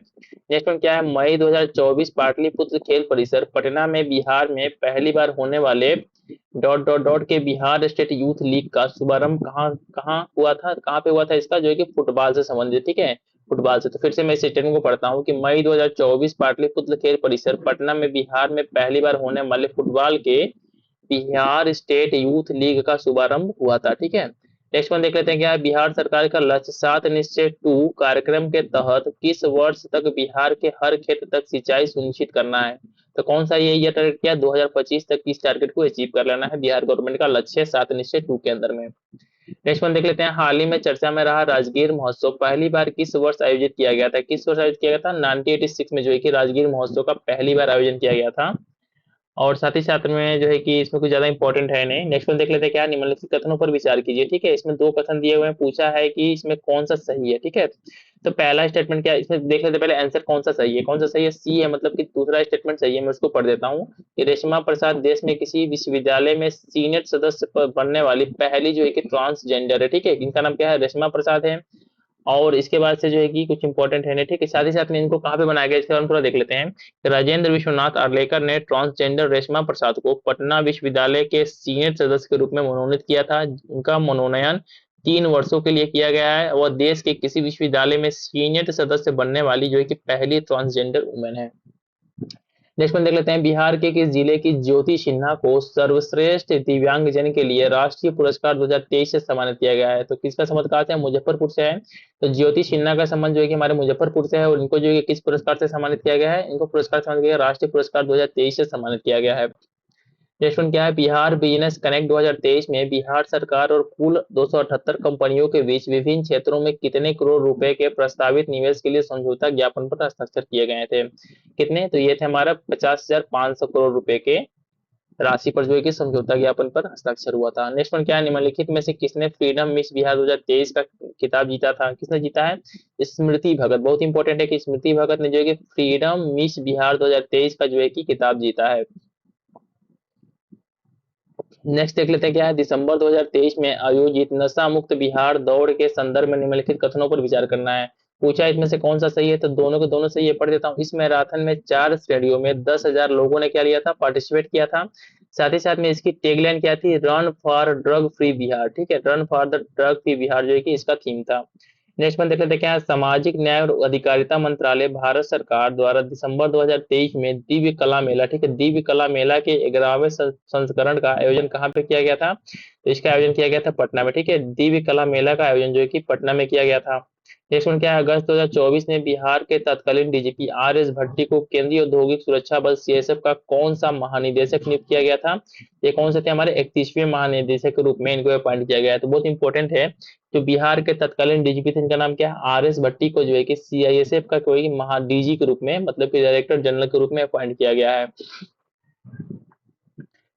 A: नेक्स्ट वन क्या है। मई 2024 पाटलिपुत्र खेल परिसर पटना में बिहार में पहली बार होने वाले डॉट डॉट डॉट के बिहार स्टेट यूथ लीग का शुभारंभ कहाँ कहाँ हुआ था? कहाँ पे हुआ था इसका? जो है कि फुटबॉल से संबंधित। ठीक है, फुटबॉल से। तो फिर से मैं इस स्टेटमेंट को पढ़ता हूँ कि मई 2024 पाटलिपुत्र खेल परिसर पटना में बिहार में पहली बार होने वाले फुटबॉल के बिहार स्टेट यूथ लीग का शुभारंभ हुआ था। ठीक है, नेक्स्ट वन देख लेते हैं क्या। बिहार सरकार का लक्ष्य 7 निश्चय 2 कार्यक्रम के तहत किस वर्ष तक बिहार के हर क्षेत्र तक सिंचाई सुनिश्चित करना है? तो कौन सा ये टारगेट क्या? 2025 तक इस टारगेट को अचीव कर लेना है। बिहार गवर्नमेंट का लक्ष्य है 7 निश्चय 2 के अंदर में। नेक्स्ट वन देख लेते हैं। हाल ही में चर्चा में रहा राजगीर महोत्सव पहली बार किस वर्ष आयोजित किया गया था? किस वर्ष आयोजित किया गया था? 1986 में जो है कि राजगीर महोत्सव का पहली बार आयोजन किया गया था। और साथ ही साथ में जो है कि इसमें कुछ ज्यादा इंपॉर्टेंट है नहीं। नेक्स्ट वन देख लेते हैं क्या। निम्नलिखित कथनों पर विचार कीजिए। ठीक है, इसमें 2 कथन दिए हुए हैं, पूछा है कि इसमें कौन सा सही है। ठीक है, तो पहला स्टेटमेंट क्या है इसमें देख लेते हैं। पहले आंसर कौन सा सही है? कौन सा सही है? सी है, मतलब कि दूसरा स्टेटमेंट सही है। मैं उसको पढ़ देता हूँ कि रेशमा प्रसाद देश में किसी विश्वविद्यालय में सीनेट सदस्य बनने वाली पहली जो है कि ट्रांसजेंडर है। ठीक है, इनका नाम क्या है? रेशमा प्रसाद है। और इसके बाद से जो है कि कुछ इंपॉर्टेंट है नहीं। ठीक है, साथ ही साथ में इनको कहाँ पे बनाया गया इसके बारे में थोड़ा देख लेते हैं। राजेंद्र विश्वनाथ आर्लेकर ने ट्रांसजेंडर रेशमा प्रसाद को पटना विश्वविद्यालय के सीनेट सदस्य के रूप में मनोनीत किया था। उनका मनोनयन 3 वर्षों के लिए किया गया है। वह देश के किसी विश्वविद्यालय में सीनेट सदस्य बनने वाली जो है कि पहली ट्रांसजेंडर वुमेन है। नेक्स्ट वन देख लेते हैं, बिहार के किस जिले की ज्योति सिन्हा को सर्वश्रेष्ठ दिव्यांगजन के लिए राष्ट्रीय पुरस्कार 2023 से सम्मानित किया गया है। तो किसका संबंध कहा है, मुजफ्फरपुर से है। तो ज्योति सिन्हा का संबंध जो है कि हमारे मुजफ्फरपुर से है, और इनको जो है किस पुरस्कार से सम्मानित किया गया है, इनको पुरस्कार सम्मानित किया गया, राष्ट्रीय पुरस्कार 2023 से सम्मानित किया गया है। नेक्स्ट वन क्या है, बिहार बिजनेस कनेक्ट 2023 में बिहार सरकार और कुल 278 कंपनियों के बीच विभिन्न क्षेत्रों में कितने करोड़ रुपए के प्रस्तावित निवेश के लिए समझौता ज्ञापन पर हस्ताक्षर किए गए थे। कितने, तो ये थे हमारा 50,500 करोड़ रुपए के राशि पर जो है कि समझौता ज्ञापन पर हस्ताक्षर हुआ था। नेक्स्ट वन क्या है, निम्नलिखित में से किसने फ्रीडम मिस बिहार 2023 का खिताब जीता था। किसने जीता है, स्मृति भगत। बहुत इंपॉर्टेंट है कि स्मृति भगत ने जो है कि फ्रीडम मिस बिहार 2023 का जो है कि खिताब जीता है। नेक्स्ट देख लेते हैं क्या है, दिसंबर 2023 में आयोजित नशा मुक्त बिहार दौड़ के संदर्भ में निम्नलिखित कथनों पर विचार करना है। पूछा इसमें से कौन सा सही है, तो दोनों के दोनों सही है। पढ़ देता हूँ, इस मैराथन में 4 श्रेणियों में 10,000 लोगों ने क्या लिया था, पार्टिसिपेट किया था। साथ ही साथ में इसकी टैगलाइन क्या थी, run for drug free Bihar. ठीक है, run for the drug free Bihar जो है कि इसका थीम था। नेक्स्ट में देख लेते हैं क्या है, सामाजिक न्याय और अधिकारिता मंत्रालय भारत सरकार द्वारा दिसंबर 2023 में दिव्य कला मेला, ठीक है, दिव्य कला मेला के 11वें संस्करण का आयोजन कहाँ पे किया गया था, तो इसका आयोजन किया गया था पटना में। ठीक है, दिव्य कला मेला का आयोजन जो है कि पटना में किया गया था। नेक्स्ट वन क्या है, अगस्त 2024 में बिहार के तत्कालीन डीजीपी आर एस भट्टी को केंद्रीय औद्योगिक सुरक्षा बल सीएसएफ का कौन सा महानिदेशक नियुक्त किया गया था। ये कौन से थे, हमारे 31वें महानिदेशक के रूप में इनको अपॉइंट किया गया है। तो बहुत इंपॉर्टेंट है, जो बिहार के तत्कालीन डीजीपी थे इनका नाम क्या है, आर एस भट्टी को जो है कि सीआईएसएफ का कोई महा डीजी के रूप में, मतलब कि डायरेक्टर जनरल के रूप में अपॉइंट किया गया है।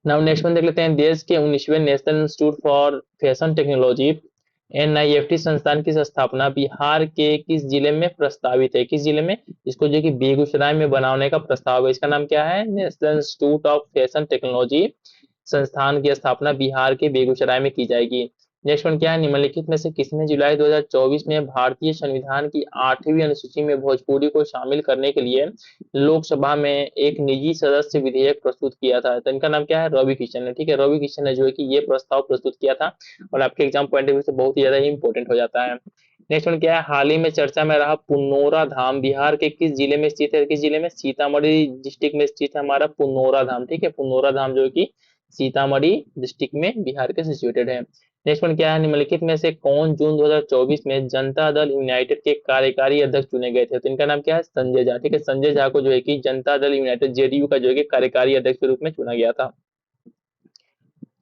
A: नाउ नेक्स्ट वन देख लेते हैं, देश के 19वें national institute for fashion technology NIFT संस्थान की स्थापना बिहार के किस जिले में प्रस्तावित है। किस जिले में, इसको जो कि बेगूसराय में बनाने का प्रस्ताव है। इसका नाम क्या है, national institute of fashion technology संस्थान की स्थापना बिहार के बेगूसराय में की जाएगी। नेक्स्ट वन क्या है, निम्नलिखित में से किसने जुलाई 2024 में भारतीय संविधान की 8वीं अनुसूची में भोजपुरी को शामिल करने के लिए लोकसभा में एक निजी सदस्य विधेयक प्रस्तुत किया था। तो इनका नाम क्या है, रवि किशन है। ठीक है, रवि किशन ने जो है कि ये प्रस्ताव प्रस्तुत किया था, और आपके एग्जाम पॉइंट ऑफ व्यू से बहुत ही ज्यादा इंपॉर्टेंट हो जाता है। नेक्स्ट वन क्या है, हाल ही में चर्चा में रहा पुनौरा धाम बिहार के किस जिले में स्थित है। किस जिले में, सीतामढ़ी डिस्ट्रिक्ट में स्थित है हमारा पुनौरा धाम। ठीक है, पुनौरा धाम जो है कि सीतामढ़ी डिस्ट्रिक्ट में बिहार के सिचुएटेड है। नेक्स्ट वन क्या है, निम्नलिखित में से कौन जून 2024 में जनता दल यूनाइटेड के कार्यकारी अध्यक्ष चुने गए थे। तो इनका नाम क्या है, संजय झा। ठीक है, संजय झा को जो है कि जनता दल यूनाइटेड जेडीयू का जो है कि कार्यकारी अध्यक्ष के रूप में चुना गया था।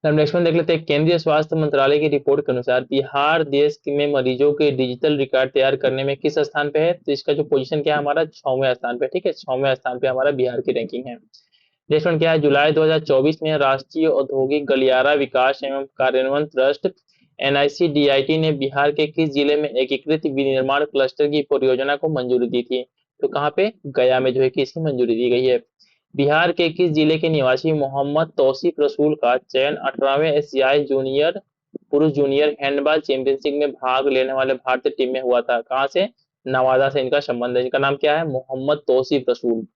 A: नेक्स्ट वन देख लेते हैं, केंद्रीय स्वास्थ्य मंत्रालय की रिपोर्ट के अनुसार बिहार देश में मरीजों के डिजिटल रिकॉर्ड तैयार करने में किस स्थान पे है। तो इसका जो पोजीशन क्या है, हमारा 6वें स्थान पे। ठीक है, 6वें स्थान पे हमारा बिहार की रैंकिंग है। नेक्स्ट वन क्या है, जुलाई 2024 में राष्ट्रीय औद्योगिक गलियारा विकास एवं कार्यान्वयन ट्रस्ट एनआईसीडीआईटी ने बिहार के किस जिले में एकीकृत विनिर्माण क्लस्टर की परियोजना को मंजूरी दी थी। तो कहाँ पे, गया में जो है कि इसकी मंजूरी दी गई है। बिहार के किस जिले के निवासी मोहम्मद तौसीफ रसूल का चयन 18वें एशियाई जूनियर पुरुष जूनियर हैंडबॉल चैंपियनशिप में भाग लेने वाले भारतीय टीम में हुआ था। कहाँ से, नवादा से इनका संबंध है। इनका नाम क्या है, मोहम्मद तौसीफ रसूल।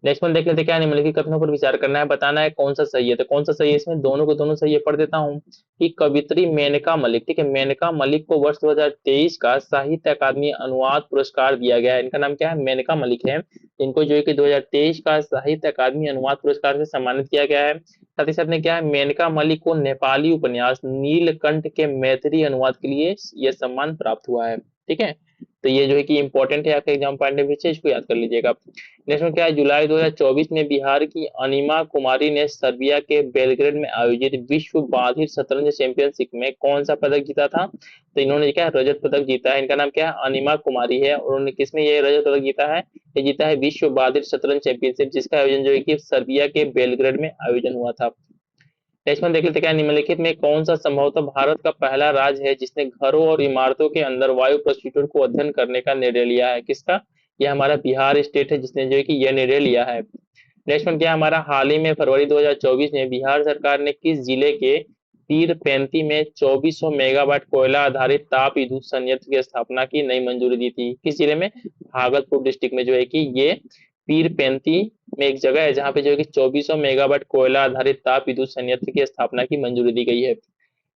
A: नेक्स्ट वन देख लेते हैं, क्या निम्नलिखित कथनों पर विचार करना है, बताना है कौन सा सही है। तो कौन सा सही है, इसमें दोनों को दोनों सही है। पढ़ देता हूँ कि कवित्री मेनका मलिक, ठीक है, मेनका मलिक को वर्ष 2023 का साहित्य अकादमी अनुवाद पुरस्कार दिया गया है। इनका नाम क्या है, मेनका मलिक है। इनको जो है कि 2023 का साहित्य अकादमी अनुवाद पुरस्कार से सम्मानित किया गया है। साथ ही साथ में क्या है, मेनका मलिक को नेपाली उपन्यास नीलकंठ के मैथिली अनुवाद के लिए यह सम्मान प्राप्त हुआ है। ठीक है, तो ये जो है कि इंपॉर्टेंट है आपके एग्जाम पॉइंट ऑफ व्यू से, इसको याद कर लीजिएगा। नेक्स्ट में क्या है, जुलाई 2024 में बिहार की अनिमा कुमारी ने सर्बिया के बेलग्रेड में आयोजित विश्व बाधिर शतरंज चैंपियनशिप में कौन सा पदक जीता था। तो इन्होंने क्या रजत पदक जीता है। इनका नाम क्या है, अनिमा कुमारी है, और उन्होंने किसमें ये रजत पदक जीता है, ये जीता है विश्व बाधिर शतरंज चैंपियनशिप, जिसका आयोजन जो है कि सर्बिया के बेलग्रेड में आयोजन हुआ था। नेक्स्ट में देख लेते क्या, निम्नलिखित में कौन सा संभवतः भारत का पहला राज्य है जिसने घरों और इमारतों के अंदर वायु प्रदूषण को अध्ययन करने का निर्णय लिया है। किसका, यह हमारा बिहार स्टेट है जिसने जो है कि यह निर्णय लिया है। नेक्स्ट वन क्या, हमारा हाल ही में फरवरी 2024 में बिहार सरकार ने किस जिले के पीरपैंती में 2400 मेगावाट कोयला आधारित ताप विद्युत संयंत्र की स्थापना की नई मंजूरी दी थी। किस जिले में, भागलपुर डिस्ट्रिक्ट में जो है कि ये पीरपैंती में एक जगह है जहां पे जो है कि 2400 मेगावाट कोयला आधारित ताप विद्युत संयंत्र की स्थापना की मंजूरी दी गई है।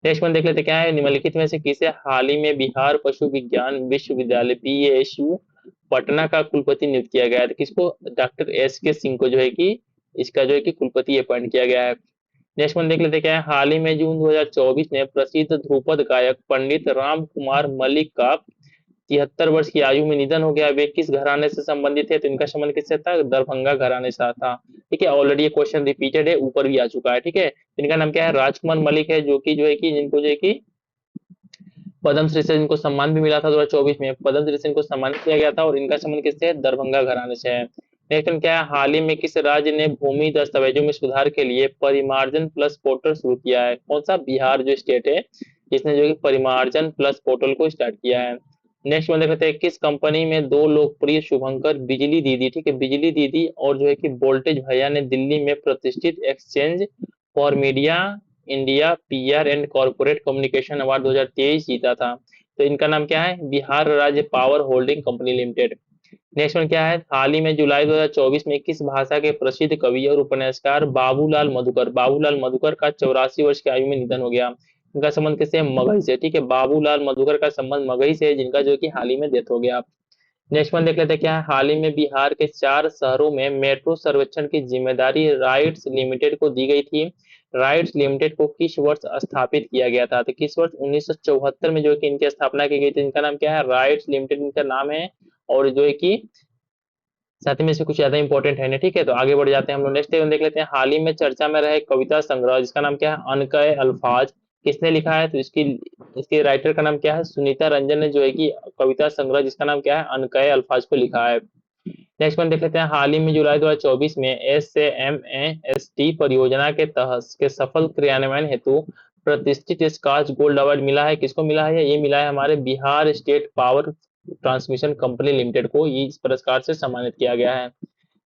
A: नेक्स्ट वन देख लेते हैं, क्या है निम्नलिखित में से किसे हाल ही में बिहार पशु विज्ञान विश्वविद्यालय बीएएसयू पटना का कुलपति नियुक्त किया गया है? तो किसको? डॉक्टर एस के सिंह को जो है कि इसका जो है कि कुलपति अपॉइंट किया गया है। नेक्स्ट वन देख लेते हैं, क्या है हाल ही में जून 2024 में प्रसिद्ध ध्रुपद गायक पंडित राम कुमार मलिक का 73 वर्ष की आयु में निधन हो गया। वे किस घराने से संबंधित है? तो इनका संबंध किससे था? दरभंगा घराने से था। ठीक है, ऑलरेडी ये क्वेश्चन रिपीटेड है, ऊपर भी आ चुका है। ठीक है, इनका नाम क्या है? राजकुमार मलिक है, जो कि जिनको जो है कि पद्मश्री से इनको सम्मान भी मिला था 2024 में। पद्मश्री से इनको सम्मानित किया गया था और इनका संबंध किससे है? दरभंगा घराने से है। नेक्स्ट क्या है हाल ही में किस राज्य ने भूमि दस्तावेजों में सुधार के लिए परिमार्जन प्लस पोर्टल शुरू किया है? कौन सा? बिहार जो स्टेट है जिसने जो कि परिमार्जन प्लस पोर्टल को स्टार्ट किया है। नेक्स्ट वन देख लेते हैं, किस कंपनी में दो लोकप्रिय शुभंकर बिजली दीदी, ठीक है, बिजली दीदी और जो है कि वोल्टेज भैया ने दिल्ली में प्रतिष्ठित exchange for media India PR and corporate communication award 2023 जीता था? तो इनका नाम क्या है? बिहार राज्य power holding company limited. Next one क्या है हाल ही में जुलाई 2024 में किस भाषा के प्रसिद्ध कवि और उपन्यासकार बाबूलाल मधुकर का 84 वर्ष की आयु में निधन हो गया? इनका संबंध किससे है? मगही से। ठीक है, बाबूलाल मधुकर का संबंध मगही से है, जिनका जो कि हाल ही में डेथ हो गया। नेक्स्ट वन देख लेते हैं, क्या है हाल ही में बिहार के 4 शहरों में मेट्रो सर्वेक्षण की जिम्मेदारी राइट्स लिमिटेड को दी गई थी? राइट्स लिमिटेड को किस वर्ष स्थापित किया गया था? तो किस वर्ष? 1974 में जो कि इनकी स्थापना की गई थी। इनका नाम क्या है? राइट्स लिमिटेड इनका नाम है। और जो है कि साथ में इसमें कुछ ज्यादा इंपॉर्टेंट है ना। ठीक है, तो आगे बढ़ जाते हैं हम लोग। नेक्स्ट देख लेते हैं, हाल ही में चर्चा में रहे कविता संग्रह जिसका नाम क्या है? अनकय अल्फाज, किसने लिखा है? तो इसकी इसके राइटर का नाम क्या है? सुनीता रंजन ने जो है कि कविता संग्रह जिसका नाम क्या है? अनकय अल्फाज को लिखा है। नेक्स्ट वन देख लेते हैं, हाल ही में जुलाई 2024 में SAMAST परियोजना के तहत के सफल क्रियान्वयन हेतु प्रतिष्ठित स्कॉच गोल्ड अवार्ड मिला है। किसको मिला है? ये मिला है हमारे Bihar state power transmission company limited को, ये इस पुरस्कार से सम्मानित किया गया है।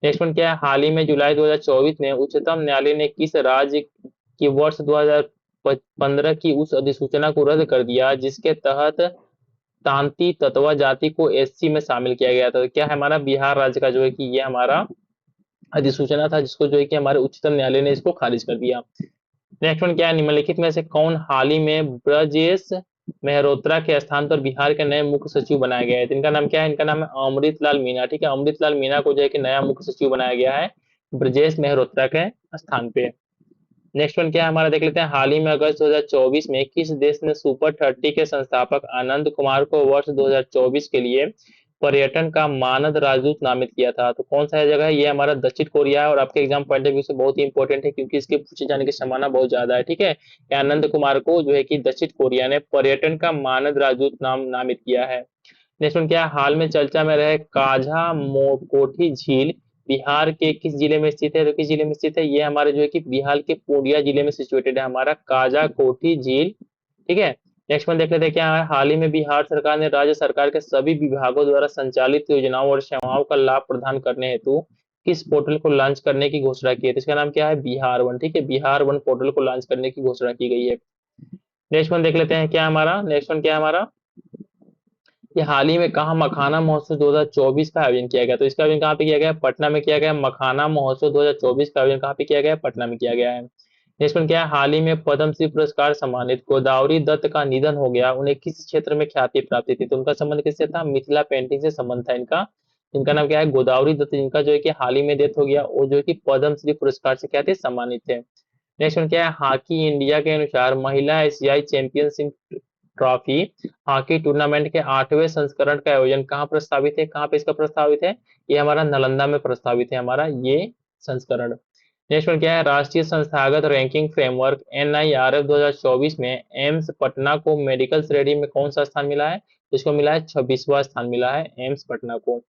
A: नेक्स्ट वन क्या है हाल ही में जुलाई 2024 में उच्चतम न्यायालय ने किस राज्य की वर्ष 2015 की उस अधिसूचना को रद्द कर दिया जिसके तहत तांती ततवा जाति को SC में शामिल किया गया था? तो क्या है हमारा? बिहार राज्य का जो है कि ये हमारा अधिसूचना था, जिसको जो है कि हमारे उच्चतम न्यायालय ने इसको खारिज कर दिया। नेक्स्ट वन क्या है निम्नलिखित में से कौन हाल ही में ब्रजेश मेहरोत्रा के स्थान पर बिहार के नए मुख्य सचिव बनाया गया है? तो इनका नाम क्या है? इनका नाम है अमृतलाल मीणा। ठीक है, अमृतलाल मीणा को जो है कि नया मुख्य सचिव बनाया गया है ब्रजेश मेहरोत्रा के स्थान पे। नेक्स्ट वन क्या है हमारा? देख लेते हैं, हाल ही में अगस्त 2024 में किस देश ने सुपर 30 के संस्थापक आनंद कुमार को वर्ष 2024 के लिए पर्यटन का मानद राजदूत नामित किया था? तो कौन सा जगह है? ये हमारा दक्षिण कोरिया है और आपके एग्जाम पॉइंट ऑफ व्यू से बहुत ही इंपॉर्टेंट है क्योंकि इसके पूछे जाने की संभावना बहुत ज्यादा है। ठीक है, आनंद कुमार को जो है कि दक्षिण कोरिया ने पर्यटन का मानद राजदूत नामित किया है। नेक्स्ट वन क्या है? हाल में चर्चा में रहे कान्हा मोकोठी झील बिहार के किस जिले में स्थित है? तो किस जिले में स्थित है? ये हमारे जो है कि बिहार के पूर्णिया जिले में सिचुएटेड है हमारा काजा कोठी झील। ठीक है, नेक्स्ट वन देख लेते हैं, क्या है हाल ही में बिहार सरकार ने राज्य सरकार के सभी विभागों द्वारा संचालित योजनाओं और सेवाओं का लाभ प्रदान करने हेतु किस पोर्टल को लॉन्च करने की घोषणा की है? तो इसका नाम क्या है? बिहार वन। ठीक है, बिहार वन पोर्टल को लॉन्च करने की घोषणा की गई है। नेक्स्ट वन देख लेते हैं, क्या हमारा नेक्स्ट वन क्या है हमारा? ये हाल ही में कहा मखाना महोत्सव 2024 का आयोजन किया गया? तो इसका आयोजन कहाँ पे किया गया? पटना में किया गया। मखाना महोत्सव 2024 का आयोजन कहाँ पे किया गया? पटना में किया गया है। नेक्स्ट वन क्या है? हाल ही में पद्मश्री पुरस्कार सम्मानित गोदावरी दत्त का निधन हो गया। उन्हें किस क्षेत्र में ख्याति प्राप्त थी? तो उनका संबंध किससे था? मिथिला पेंटिंग से संबंध था इनका। इनका नाम क्या है? गोदावरी दत्त, जिनका जो है कि हाल ही में डेथ हो गया, वो जो है कि पद्मश्री पुरस्कार से क्या थे? सम्मानित थे। नेक्स्ट वन क्या है? हॉकी इंडिया के अनुसार महिला एशियाई चैंपियनशिप ट्रॉफी हॉकी टूर्नामेंट के 8वें संस्करण का आयोजन कहाँ प्रस्तावित है? कहाँ पे इसका प्रस्तावित है? ये हमारा नालंदा में प्रस्तावित है हमारा ये संस्करण। नेक्स्ट वन क्या है? राष्ट्रीय संस्थागत रैंकिंग फ्रेमवर्क NIRF 2024 में एम्स पटना को मेडिकल श्रेणी में कौन सा स्थान मिला है? इसको मिला है 26वां स्थान मिला है एम्स पटना को।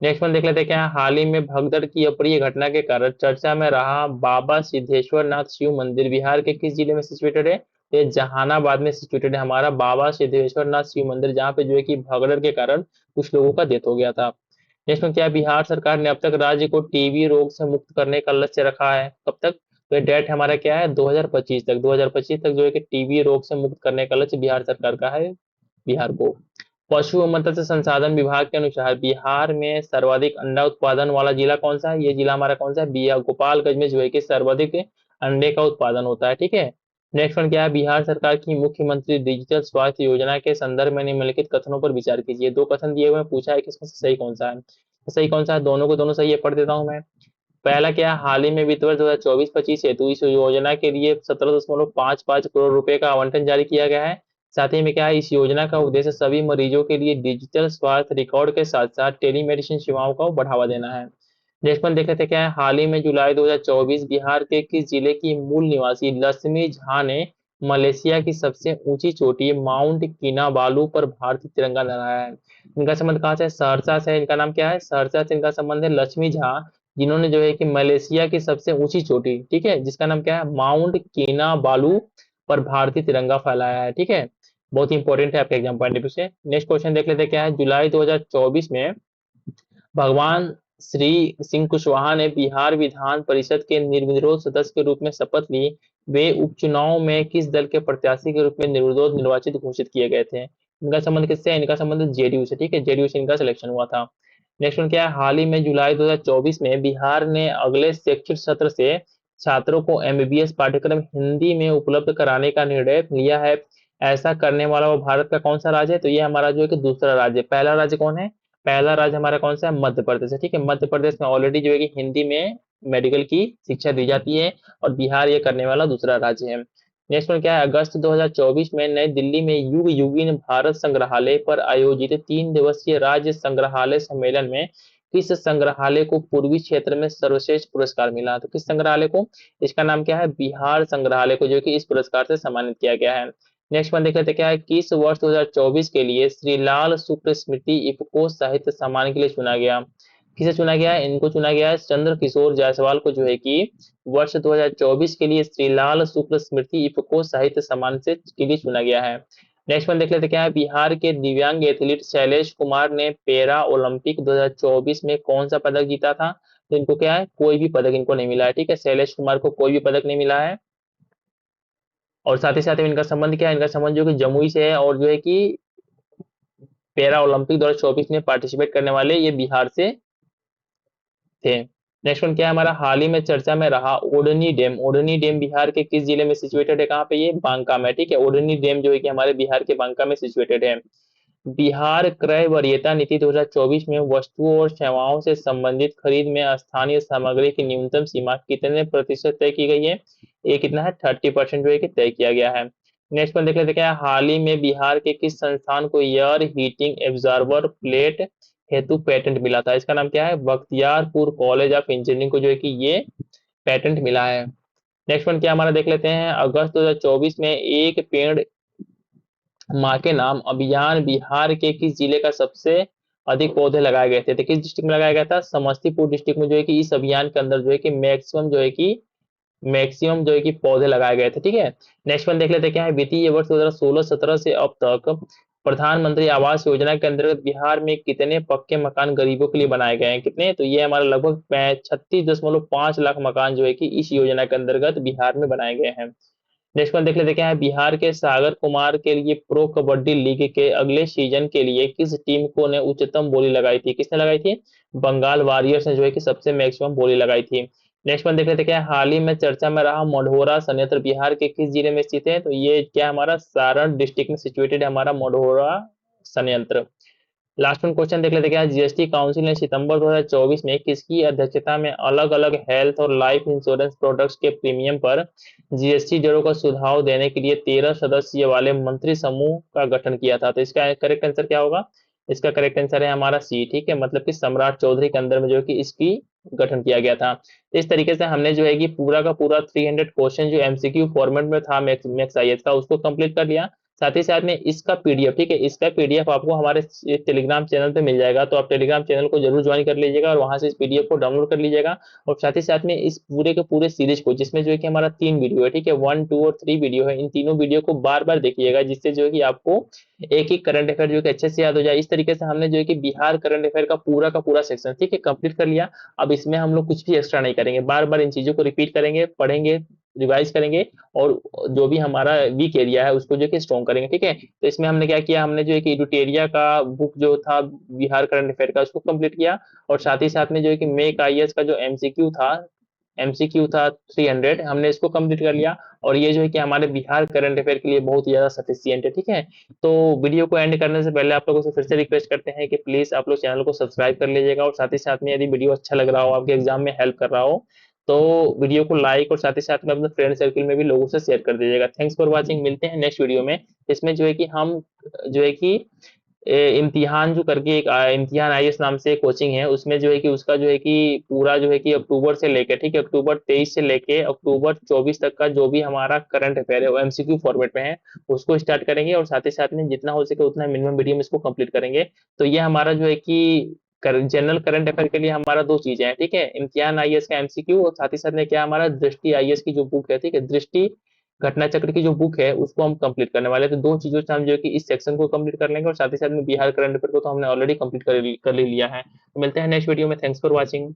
A: नेक्स्ट वन देख लेते हैं, क्या है? हाल ही में भगदड़ की अप्रिय घटना के कारण चर्चा में रहा बाबा सिद्धेश्वर नाथ शिव मंदिर बिहार के किस जिले में सिचुएटेड है? ये जहानाबाद में सिचुएटेड है हमारा बाबा सिद्धेश्वर नाथ शिव मंदिर, जहाँ पे जो है कि भगदड़ के कारण कुछ लोगों का डेथ हो गया था। नेक्स्ट में क्या है? बिहार सरकार ने अब तक राज्य को टीबी रोग से मुक्त करने का लक्ष्य रखा है। कब तक? तो ये डेट हमारा क्या है? 2025 तक। 2025 तक जो है कि टीबी रोग से मुक्त करने का लक्ष्य बिहार सरकार का है बिहार को। पशु एवं मत्स्य संसाधन विभाग के अनुसार बिहार में सर्वाधिक अंडा उत्पादन वाला जिला कौन सा है? ये जिला हमारा कौन सा है? बिहार गोपालगंज में जो है कि सर्वाधिक अंडे का उत्पादन होता है। ठीक है, नेक्स्ट वन क्या है, बिहार सरकार की मुख्यमंत्री डिजिटल स्वास्थ्य योजना के संदर्भ में निम्नलिखित कथनों पर विचार कीजिए। दो कथन दिए हुए हैं, पूछा है कि इसमें से सही कौन सा है। तो सही कौन सा है, दोनों को दोनों सही है, पढ़ देता हूं मैं। पहला क्या है, हाल ही में वित्त वर्ष 2024-25 हेतु इस योजना के लिए 17.55 करोड़ रुपए का आवंटन जारी किया गया है। साथ ही में क्या है, इस योजना का उद्देश्य सभी मरीजों के लिए डिजिटल स्वास्थ्य रिकॉर्ड के साथ साथ टेलीमेडिसिन सेवाओं को बढ़ावा देना है। नेक्स्ट वन देख लेते हैं क्या है, हाल ही में जुलाई 2024 बिहार के किस जिले की मूल निवासी लक्ष्मी झा ने मलेशिया की सबसे ऊंची चोटी माउंट किनाबालू पर भारतीय तिरंगा लहराया है। इनका संबंध कहाँ से है, सहरसा से। इनका नाम क्या है, सहरसा से इनका संबंध है। लक्ष्मी झा जिन्होंने जो है कि मलेशिया की सबसे ऊंची चोटी, ठीक है, जिसका नाम क्या है, माउंट किनाबालू पर भारतीय तिरंगा फहराया है। ठीक है, बहुत इंपॉर्टेंट है आपके एग्जाम पॉइंट ऑफ व्यू से। नेक्स्ट क्वेश्चन देख लेते हैं क्या है, जुलाई 2024 में भगवान श्री सिंह कुशवाहा ने बिहार विधान परिषद के निर्विरोध सदस्य के रूप में शपथ ली। वे उपचुनाव में किस दल के प्रत्याशी के रूप में निर्विरोध निर्वाचित घोषित किए गए थे। इनका संबंध किससे है, इनका संबंध जेडीयू से। ठीक है, जेडीयू से इनका सिलेक्शन हुआ था। नेक्स्ट वन क्या है, हाल ही में जुलाई 2024 में बिहार ने अगले शैक्षिक सत्र से छात्रों को एमबीबीएस पाठ्यक्रम हिंदी में उपलब्ध कराने का निर्णय लिया है। ऐसा करने वाला वो भारत का कौन सा राज्य है, तो ये हमारा जो है कि दूसरा राज्य है। पहला राज्य कौन है, पहला राज्य हमारा कौन सा है, मध्य प्रदेश है। ठीक है, मध्य प्रदेश में ऑलरेडी जो है कि हिंदी में मेडिकल की शिक्षा दी जाती है, और बिहार ये करने वाला दूसरा राज्य है। नेक्स्ट वन क्या है, अगस्त 2024 में नई दिल्ली में युग युगीन भारत संग्रहालय पर आयोजित 3 दिवसीय राज्य संग्रहालय सम्मेलन में किस संग्रहालय को पूर्वी क्षेत्र में सर्वश्रेष्ठ पुरस्कार मिला। तो किस संग्रहालय को, इसका नाम क्या है, बिहार संग्रहालय को जो कि इस पुरस्कार से सम्मानित किया गया है। नेक्स्ट वन देख लेते हैं क्या है, किस वर्ष 2024 के लिए श्री लाल शुक्ल स्मृति इफ्को साहित्य सम्मान के लिए चुना गया। किसे चुना गया है, इनको चुना गया है चंद्र किशोर जायसवाल को जो है कि वर्ष 2024 के लिए श्री लाल शुक्ल स्मृति इफ्को साहित्य सम्मान से के लिए चुना गया है। नेक्स्ट वन देख लेते हैं क्या है, बिहार के दिव्यांग एथलीट शैलेश कुमार ने पैरा ओलंपिक 2024 में कौन सा पदक जीता था। तो इनको क्या है, कोई भी पदक इनको नहीं मिला है। ठीक है, शैलेश कुमार को कोई भी पदक नहीं मिला है। और साथ ही साथ में इनका संबंध क्या है, इनका संबंध जो कि जमुई से है, और जो है कि पैरा ओलंपिक 2024 में पार्टिसिपेट करने वाले ये बिहार से थे। नेक्स्ट वन क्या है हमारा, हाल ही में चर्चा में रहा ओढ़नी डैम। ओढ़नी डैम बिहार के किस जिले में सिचुएटेड है, कहाँ पे, ये बांका में। ठीक है, ओढ़नी डैम जो है कि हमारे बिहार के बांका में सिचुएटेड है। बिहार क्रय वरीयता नीति 2024 में वस्तुओं और सेवाओं से संबंधित खरीद में स्थानीय सामग्री की न्यूनतम सीमा कितने प्रतिशत तय की गई है। ये कितना है, 30% जो है कि तय किया गया है। नेक्स्ट वन देख लेते हैं क्या है, हाल ही में बिहार के किस संस्थान को एयर हीटिंग एब्जॉर्बर प्लेट हेतु पेटेंट मिला था। इसका नाम क्या है, बख्तियारपुर कॉलेज ऑफ इंजीनियरिंग को जो है कि ये पेटेंट मिला है। नेक्स्ट वन क्या हमारा देख लेते हैं, अगस्त 2024 में एक पेड़ माँ के नाम अभियान बिहार के किस जिले का सबसे अधिक पौधे लगाए गए थे। तो किस डिस्ट्रिक्ट में लगाया गया था, समस्तीपुर डिस्ट्रिक्ट में जो है कि इस अभियान के अंदर जो है कि मैक्सिमम जो है कि पौधे लगाए गए थे। ठीक है, नेक्स्ट वन देख लेते हैं क्या है, वित्तीय वर्ष 2016-17 से अब तक प्रधानमंत्री आवास योजना के अंतर्गत बिहार में कितने पक्के मकान गरीबों के लिए बनाए गए हैं, कितने, तो ये हमारा लगभग 36.5 लाख मकान जो है कि इस योजना के अंतर्गत बिहार में बनाए गए हैं। नेक्स्ट वन देख लेते हैं क्या है, बिहार के सागर कुमार के लिए प्रो कबड्डी लीग के अगले सीजन के लिए किस टीम को ने उच्चतम बोली लगाई थी, किसने लगाई थी, बंगाल वॉरियर्स ने जो है कि सबसे मैक्सिमम बोली लगाई थी। नेक्स्ट वन देख लेते हैं क्या है, हाल ही में चर्चा में रहा मढ़ौरा संयंत्र बिहार के किस जिले में स्थित है। तो ये क्या हमारा सारण डिस्ट्रिक्ट में सिचुएटेड है हमारा मढ़ौरा संयंत्र। लास्ट वन क्वेश्चन देख लेते हैं क्या, जीएसटी काउंसिल ने सितंबर 2024 में किसकी अध्यक्षता में अलग अलग हेल्थ और लाइफ इंश्योरेंस प्रोडक्ट्स के प्रीमियम पर जीएसटी दरों का सुझाव देने के लिए 13 सदस्य वाले मंत्री समूह का गठन किया था। तो इसका करेक्ट आंसर क्या होगा, इसका करेक्ट आंसर है हमारा सी। ठीक है, मतलब कि सम्राट चौधरी के अंदर में जो है कि इसकी गठन किया गया था। तो इस तरीके से हमने जो है कि पूरा का पूरा 300 क्वेश्चन जो एमसीक्यू फॉर्मेट में था मैक्स आईएएस का, उसको कंप्लीट कर लिया। साथ ही साथ में इसका पीडीएफ, ठीक है, इसका पीडीएफ आपको हमारे टेलीग्राम चैनल पे मिल जाएगा, तो आप टेलीग्राम चैनल को जरूर ज्वाइन कर लीजिएगा और वहां से इस पीडीएफ को डाउनलोड कर लीजिएगा। और साथ ही साथ में इस पूरे के पूरे सीरीज को, जिसमें जो है कि हमारा 3 वीडियो है, ठीक है, 1, 2 और 3 वीडियो है, इन तीनों वीडियो को बार बार देखिएगा, जिससे जो है कि आपको एक ही करंट अफेयर जो कि अच्छे से याद हो जाए। इस तरीके से हमने जो है कि बिहार करंट अफेयर का पूरा सेक्शन, ठीक है, कंप्लीट कर लिया। अब इसमें हम लोग कुछ भी एक्स्ट्रा नहीं करेंगे, बार बार इन चीजों को रिपीट करेंगे, पढ़ेंगे, रिवाइज करेंगे, और जो भी हमारा वीक एरिया है उसको जो कि स्ट्रॉन्ग करेंगे। ठीक है, तो इसमें हमने क्या किया, हमने जो है कि एडुटेरिया का बुक जो था बिहार करंट अफेयर का, उसको कंप्लीट किया। और साथ ही साथ में जो है कि मेक आईएएस का जो एमसीक्यू था एमसीक्यू था 300, हमने इसको कंप्लीट कर लिया। और ये जो है कि हमारे बिहार करंट अफेयर के लिए बहुत ही ज्यादा सफिशियंट है, ठीक है। तो वीडियो को एंड करने से पहले आप लोगों से फिर से रिक्वेस्ट करते हैं कि प्लीज आप लोग चैनल को सब्सक्राइब कर लीजिएगा, और साथ ही साथ में यदि वीडियो अच्छा लग रहा हो, आपके एग्जाम में हेल्प कर रहा हो, तो वीडियो को लाइक और साथ ही साथ में अपने फ्रेंड सर्कल में भी लोगों से शेयर कर दीजिएगा। थैंक्स फॉर वॉचिंग, मिलते हैं नेक्स्ट वीडियो में। इसमें जो है कि हम जो है कि इम्तिहान जो करके एक इम्तिहान आईएएस नाम से कोचिंग है, उसमें जो है कि उसका जो है कि पूरा जो है कि अक्टूबर से लेके, ठीक है, अक्टूबर 23 से लेके अक्टूबर 24 तक का जो भी हमारा करंट अफेयर है वो एमसीक्यू फॉर्मेट में है, उसको स्टार्ट करेंगे। और साथ ही साथ में जितना हो सके उतना मिनिमम वीडियो में इसको कंप्लीट करेंगे। तो ये हमारा जो है कि जनरल करंट अफेयर के लिए हमारा दो चीजें हैं, ठीक है, इम्तिहान आईएएस का एमसीक्यू, और साथ ही साथ में क्या हमारा दृष्टि आईएएस की जो बुक है, ठीक है, दृष्टि घटना चक्र की जो बुक है उसको हम कंप्लीट करने वाले हैं। तो दो चीजों से हम जो है कि इस सेक्शन को कंप्लीट कर लेंगे, और साथ ही साथ में बिहार करंट अफेयर को तो हमने ऑलरेडी कंप्लीट कर ही लिया है। तो मिलते हैं नेक्स्ट वीडियो में। Thanks for watching.